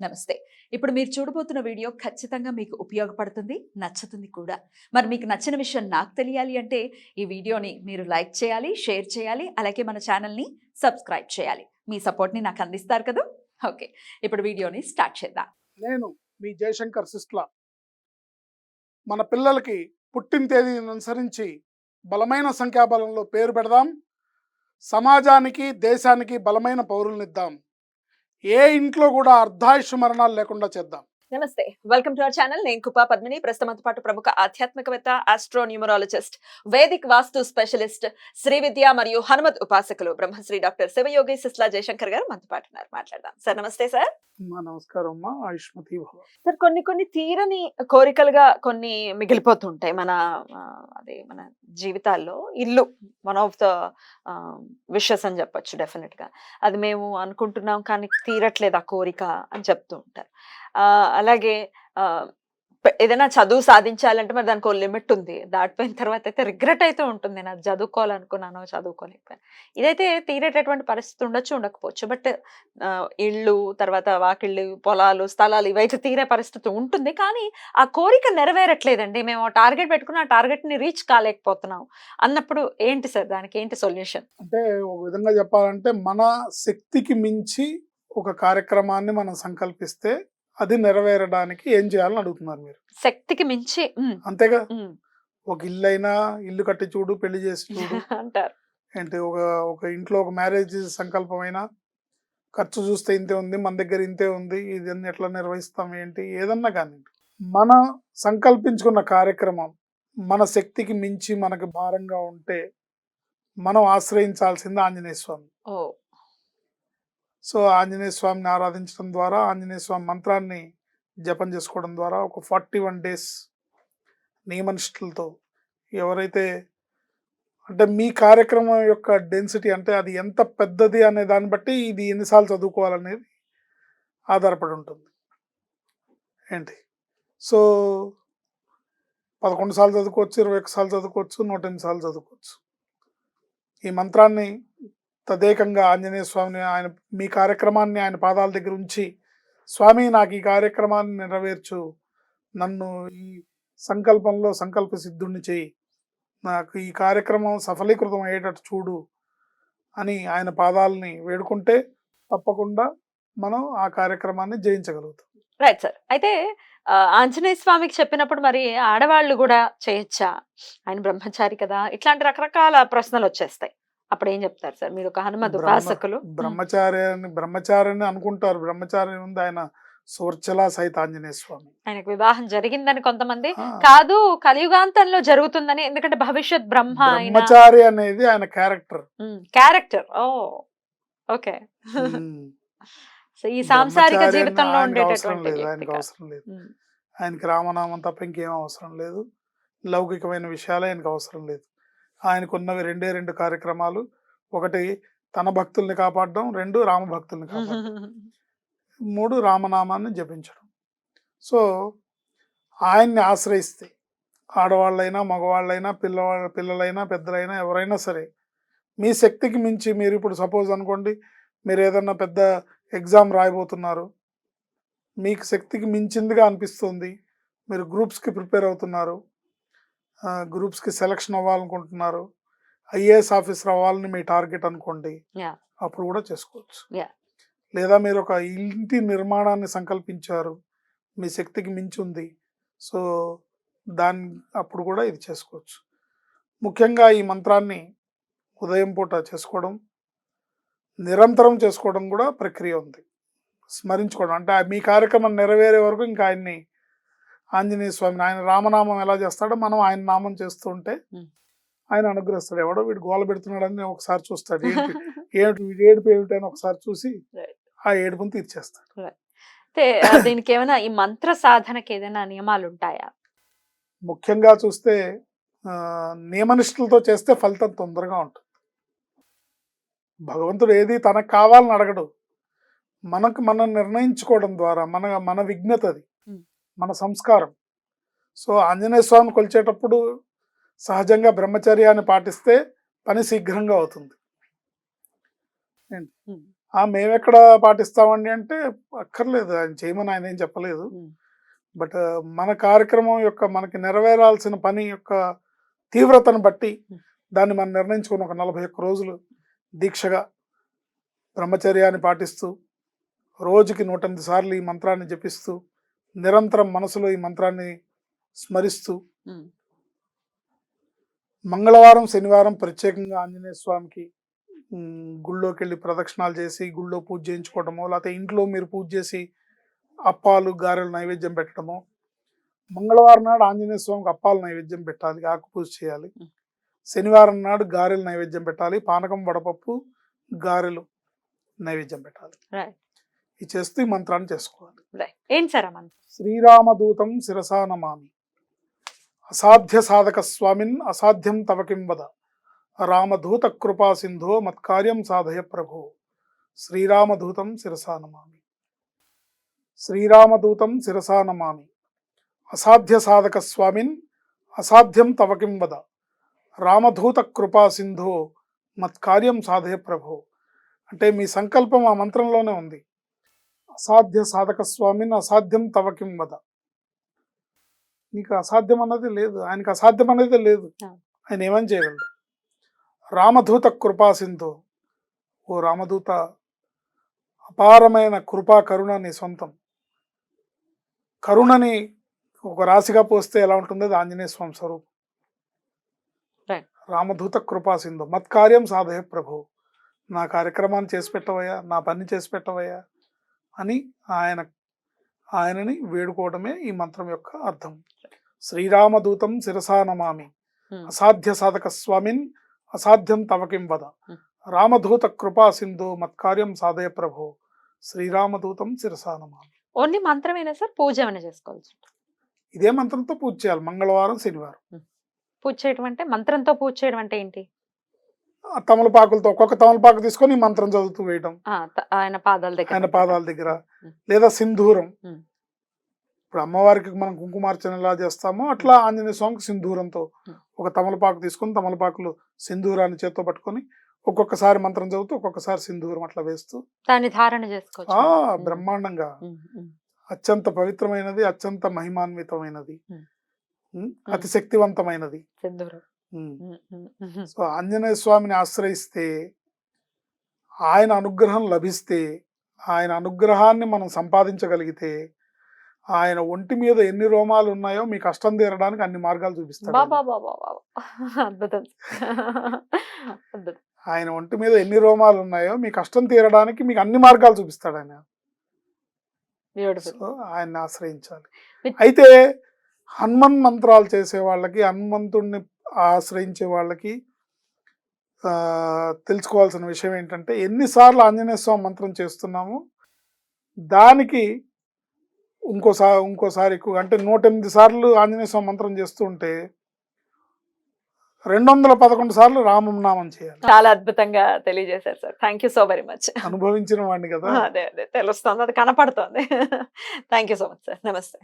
నమస్తే. ఇప్పుడు మీరు చూడబోతున్న వీడియో ఖచ్చితంగా మీకు ఉపయోగపడుతుంది, నచ్చుతుంది కూడా. మరి మీకు నచ్చిన విషయం నాకు తెలియాలి అంటే ఈ వీడియోని మీరు లైక్ చేయాలి, షేర్ చేయాలి, అలాగే మన ఛానల్‌ని సబ్స్క్రైబ్ చేయాలి. మీ సపోర్ట్‌ని నాకు అందిస్తారు కదూ! ఓకే. ఇప్పుడు వీడియోని స్టార్ట్ చేద్దాం. నేను మీ జయశంకర్ సిస్లా. మన పిల్లలకి పుట్టిన తేదీని అనుసరించి బలమైన సంఖ్యాబలంలో పేరు పెడదాం. సమాజానికి దేశానికి బలమైన పౌరులనిద్దాం. ఏ ఇంట్లో కూడా అర్ధాయుష్ మరణాలు లేకుండా చేద్దాం. నమస్తే. Welcome to our channel. నేను కుపా పద్మిని. ప్రస్తుతంతో పాటు ప్రముఖ ఆధ్యాత్మికవేత్త, ఆస్ట్రోన్యూమరాలజిస్ట్, వేదిక్ వాస్తు స్పెషలిస్ట్, శ్రీ విద్య మరియు హనుమత్ ఉపాసకులు బ్రహ్మశ్రీ డాక్టర్ శివయోగి సిస్లా జయశంకర్ గారు మనతో పాటు ఉన్నారు. మాట్లాడదాం. సార్ నమస్తే సార్. నమస్కారం అమ్మా. ఆయుష్మతి భవ. సార్, కొన్ని తీరని కోరికలుగా కొన్ని మిగిలిపోతుంటాయి మన మన జీవితాల్లో. ఇల్లు వన్ ఆఫ్ ద విషెస్ అని చెప్పొచ్చు. డెఫినెట్ గా అది మేము అనుకుంటున్నాం కానీ తీరట్లేదు ఆ కోరిక అని చెప్తూ ఉంటారు. అలాగే ఏదైనా చదువు సాధించాలంటే మరి దానికి ఒక లిమిట్ ఉంది. దాటిపోయిన తర్వాత అయితే రిగ్రెట్ అయితే ఉంటుంది. నేను చదువుకోవాలనుకున్నాను, చదువుకోలేకపోయాను. ఇదైతే తీరేటటువంటి పరిస్థితి ఉండొచ్చు, ఉండకపోవచ్చు. బట్ ఇళ్ళు, తర్వాత వాకిళ్ళు, పొలాలు, స్థలాలు ఇవైతే తీరే పరిస్థితి ఉంటుంది. కానీ ఆ కోరిక నెరవేరట్లేదండి. మేము టార్గెట్ పెట్టుకుని ఆ టార్గెట్ ని రీచ్ కాలేకపోతున్నాం అన్నప్పుడు ఏంటి సార్, దానికి ఏంటి సొల్యూషన్? అంటే ఒక విధంగా చెప్పాలంటే మన శక్తికి మించి ఒక కార్యక్రమాన్ని మనం సంకల్పిస్తే అది నెరవేరడానికి ఏం చేయాలని అడుగుతున్నారు మీరు. శక్తికి మించి అంతేగా. ఒక ఇల్లు అయినా ఇల్లు కట్టి చూడు, పెళ్లి చేసి చూడు అంటారు. ఏంటి, ఒక ఇంట్లో ఒక మ్యారేజ్ సంకల్పమైనా ఖర్చు చూస్తే ఇంతే ఉంది, మన దగ్గర ఇంతే ఉంది, ఇదన్నీ ఎట్లా నిర్వహిస్తాం ఏంటి, ఏదన్నా కానీ మన సంకల్పించుకున్న కార్యక్రమం మన శక్తికి మించి మనకు భారంగా ఉంటే మనం ఆశ్రయించాల్సింది ఆంజనేయ స్వామి. సో ఆంజనేయ స్వామిని ఆరాధించడం ద్వారా, ఆంజనేయ స్వామి మంత్రాన్ని జపం చేసుకోవడం ద్వారా ఒక 41 days నియమనిష్టలతో ఎవరైతే, అంటే మీ కార్యక్రమం యొక్క డెన్సిటీ, అంటే అది ఎంత పెద్దది అనే దాన్ని బట్టి ఇది ఎన్నిసార్లు చదువుకోవాలనేది ఆధారపడి ఉంటుంది. ఏంటి, సో 11 సార్లు చదువుకోవచ్చు, 21 సార్లు చదువుకోవచ్చు, 108 సార్లు చదువుకోవచ్చు. ఈ మంత్రాన్ని తదేకంగా ఆంజనేయ స్వామిని, ఆయన మీ కార్యక్రమాన్ని ఆయన పాదాల దగ్గర ఉంచి, స్వామి నాకు ఈ కార్యక్రమాన్ని నెరవేర్చు, నన్ను ఈ సంకల్పంలో సంకల్ప సిద్ధుణ్ణి చేయి, నాకు ఈ కార్యక్రమం సఫలీకృతం అయ్యేటట్టు చూడు అని ఆయన పాదాలని వేడుకుంటే తప్పకుండా మనం ఆ కార్యక్రమాన్ని జయించగలుగుతాం. Right sir. అయితే ఆంజనేయ స్వామికి చెప్పినప్పుడు మరి ఆడవాళ్ళు కూడా చేయొచ్చా? ఆయన బ్రహ్మచారి కదా, ఇట్లాంటి రకరకాల ప్రశ్నలు వచ్చేస్తాయి. అప్పుడు ఏం చెప్తారు సార్? మీరు ఒక హనుమద్ ఉపాసకులు. బ్రహ్మచారిని అనుకుంటారు. బ్రహ్మచారి ఉంది ఆయన సువర్చలా సహిత ఆంజనేయ స్వామి. ఆయనకు వివాహం జరిగిందని కొంతమంది, కాదు కలియుగాంతంలో జరుగుతుందని, ఎందుకంటే భవిష్యత్ బ్రహ్మచారి అనేది ఆయన క్యారెక్టర్. ఓ ఓకే. ఈ సాంసారిక జీవితంలో ఉండేటటువంటి ఆయనకు అవసరం లేదు. ఆయనకి రామనామం తప్ప ఇంకేం అవసరం లేదు. లౌకికమైన విషయాలు ఆయనకు అవసరం లేదు. ఆయనకున్నవి రెండు కార్యక్రమాలు. ఒకటి తన భక్తుల్ని కాపాడడం, 2 రామ భక్తుల్ని కాపాడడం, 3 రామనామాన్ని జపించడం. సో ఆయన్ని ఆశ్రయిస్తే ఆడవాళ్ళైనా, మగవాళ్ళైనా, పిల్లలైనా, పెద్దలైనా, ఎవరైనా సరే మీ శక్తికి మించి, మీరు ఇప్పుడు సపోజ్ అనుకోండి, మీరు ఏదన్నా పెద్ద ఎగ్జామ్ రాయబోతున్నారు, మీకు శక్తికి మించిందిగా అనిపిస్తుంది, మీరు గ్రూప్స్కి ప్రిపేర్ అవుతున్నారు, గ్రూప్స్కి సెలక్షన్ అవ్వాలనుకుంటున్నారు, ఐఏఎస్ ఆఫీసర్ అవ్వాలని మీ టార్గెట్ అనుకోండి, అప్పుడు కూడా చేసుకోవచ్చు. లేదా మీరు ఒక ఇంటి నిర్మాణాన్ని సంకల్పించారు, మీ శక్తికి మించి ఉంది, సో అప్పుడు కూడా ఇది చేసుకోవచ్చు. ముఖ్యంగా ఈ మంత్రాన్ని ఉదయం పూట చేసుకోవడం, నిరంతరం చేసుకోవడం కూడా ప్రక్రియ ఉంది. స్మరించుకోవడం అంటే మీ కార్యక్రమం నెరవేరే వరకు ఇంకా ఆయన్ని, ఆంజనేయ స్వామిని, ఆయన రామనామం ఎలా చేస్తాడో మనం ఆయన నామం చేస్తూ ఉంటే ఆయన అనుగ్రహిస్తాడు. ఎవడో వీడు గోల పెడుతున్నాడని ఒకసారి చూస్తాడు, ఏడుపు ఏమిటని ఒకసారి చూసి ఆ ఏడుపుని తీర్చేస్తాడు. దీనికి ఏమైనా ఈ మంత్ర సాధనకి ఏదైనా నియమాలు ఉంటాయా? ముఖ్యంగా చూస్తే నియమనిష్టలతో చేస్తే ఫలితం తొందరగా ఉంటుంది. భగవంతుడు ఏది తనకు కావాలని అడగడు. మనం నిర్ణయించుకోవడం ద్వారా మన విజ్ఞత, అది మన సంస్కారం. సో ఆంజనేయ స్వామిని కొలిచేటప్పుడు సహజంగా బ్రహ్మచర్యాన్ని పాటిస్తే పని శీఘ్రంగా అవుతుంది. ఏంటి? ఉమ్, మేమెక్కడ పాటిస్తామండి అంటే అక్కర్లేదు, ఆయన చేయమని ఆయన ఏం చెప్పలేదు. ఉమ్, బట్ మన కార్యక్రమం యొక్క మనకి నెరవేరాల్సిన పని యొక్క తీవ్రతను బట్టి దాన్ని మనం నిర్ణయించుకుని ఒక 41 రోజులు దీక్షగా బ్రహ్మచర్యాన్ని పాటిస్తూ రోజుకి 108 సార్లు ఈ మంత్రాన్ని జపిస్తూ నిరంతరం మనసులో ఈ మంత్రాన్ని స్మరిస్తూ ఉమ్, మంగళవారం శనివారం ప్రత్యేకంగా ఆంజనేయ స్వామికి గుళ్ళోకి వెళ్ళి ప్రదక్షిణాలు చేసి గుళ్ళో పూజ చేయించుకోవటమో, లేకపోతే ఇంట్లో మీరు పూజ చేసి అప్పాలు గారెలు నైవేద్యం పెట్టడమో. మంగళవారం నాడు ఆంజనేయ స్వామికి అప్పాలు నైవేద్యం పెట్టాలి, ఆకు పూజ చేయాలి. శనివారం నాడు గారెలు నైవేద్యం పెట్టాలి, పానకం వడపప్పు గారెలు నైవేద్యం పెట్టాలి. right, ఇది చేస్తూ ఈ మంత్రాన్ని చేసుకోవాలి. right. ఏంటి సార్ ఆ మంత్రం? శ్రీరామదూతం శిరసా నమామి, అసాధ్య సాధక స్వామిన్ అసాధ్యం తవ కిం వద, రామదూత కృపా సింధో మత్కార్యం సాధయ ప్రభో. శ్రీరామదూతం శిరసా నమామి, శ్రీరామదూతం శిరసా నమామి, అసాధ్య సాధక స్వామిన్ అసాధ్యం తవ కిం వద, రామదూత కృపా సింధో మత్కార్యం సాధయ ప్రభో. అంటే మీ సంకల్పం ఆ మంత్రంలోనే ఉంది. అసాధ్య సాధక స్వామిన్ అసాధ్యం తవ కిం వద. నీకు అసాధ్యం అన్నది లేదు, ఆయనకి అసాధ్యం అనేది లేదు, ఆయన ఏమని చేయగలడు. రామదూత కృపా సింధు, ఓ రామదూత అపారమైన కృపా కరుణ నీ సొంతం. కరుణని ఒక రాశిగా పోస్తే ఎలా ఉంటుందో అది ఆంజనేయ స్వామి స్వరూపం. Right. రామదూత కృపా సింధు మత్కార్యం సాధయ ప్రభు, నా కార్యక్రమాన్ని చేసి పెట్టవయ్యా, నా పని చేసి పెట్టవయ్యా అని ఆయనని వేడుకోవడమే ఈ మంత్రం యొక్క అర్థం. శ్రీరామదూతం శిరసా నమామి, అసాధ్య సాధక స్వామిన్ అసాధ్యం తవ కిం వద, రామదూత కృపా సింధు మత్కార్యం సాధయ ప్రభు. శ్రీరామదూతం శిరసా నమామి. Only మంత్రమేనా sir? పూజ ఏమైనా చేసుకోవచ్చు? ఇదే మంత్రంతో పూజ చేయాలి మంగళవారం శనివారం. పూజ చేయడం అంటే, మంత్రంతో పూజ చేయడం అంటే ఏంటి? ఆ తమలపాకులతో ఒక్కొక్క తమలపాకు తీసుకొని ఈ మంత్రం చదువుతూ వేయడం ఆయన పాదాల దగ్గర, ఆయన పాదాల దగ్గర. లేదా సింధూరం, ఉమ్. ఇప్పుడు అమ్మవారికి మనం కుంకుమార్చన ఎలా చేస్తామో అట్లా ఆంజనేయ స్వామికి సింధూరంతో ఒక తమలపాకు తీసుకొని తమలపాకులు సింధూరాన్ని చేత్తో పట్టుకొని ఒక్కొక్కసారి మంత్రం చదువుతూ ఒక్కొక్కసారి సింధూరం అట్లా వేస్తూ దాన్ని ధారణ చేసుకోవచ్చు. బ్రహ్మాండంగా ఉమ్, ఉమ్, అత్యంత పవిత్రమైనది, అత్యంత మహిమాన్వితమైనది, ఉమ్. అతి శక్తివంతమైనది. సింధూరం. సో ఆంజనేయ స్వామిని ఆశ్రయిస్తే, ఆయన అనుగ్రహం లభిస్తే, ఆయన అనుగ్రహాన్ని మనం సంపాదించగలిగితే, ఆయన ఒంటి మీద ఎన్ని రోమాలు ఉన్నాయో మీ కష్టం తీరడానికి అన్ని మార్గాలు చూపిస్తాడు. బాబా బాబా బాబా, అద్భుతం, అద్భుతం. ఆయన ఒంటి మీద ఎన్ని రోమాలు ఉన్నాయో మీ కష్టం తీరడానికి మీకు అన్ని మార్గాలు చూపిస్తాడు ఆయన. బ్యూటిఫుల్. సో ఆయన్ని ఆశ్రయించాలి. అయితే హనుమన్ మంత్రాలు చేసే వాళ్ళకి, హనుమంతుడిని ఆశ్రయించే వాళ్ళకి తెలుసుకోవాల్సిన విషయం ఏంటంటే, ఎన్నిసార్లు ఆంజనేయ స్వామి మంత్రం చేస్తున్నాము దానికి ఇంకోసారి ఎక్కువ, అంటే 108 సార్లు ఆంజనేయ స్వామి మంత్రం చేస్తూ ఉంటే 211 సార్లు రామనామం చేయాలి. చాలా అద్భుతంగా తెలియజేశారు sir. Thank you so very much. అనుభవించిన వాడిని కదా. అదే తెలుస్తుంది, అది కనపడుతుంది. Thank you so much sir. నమస్తే.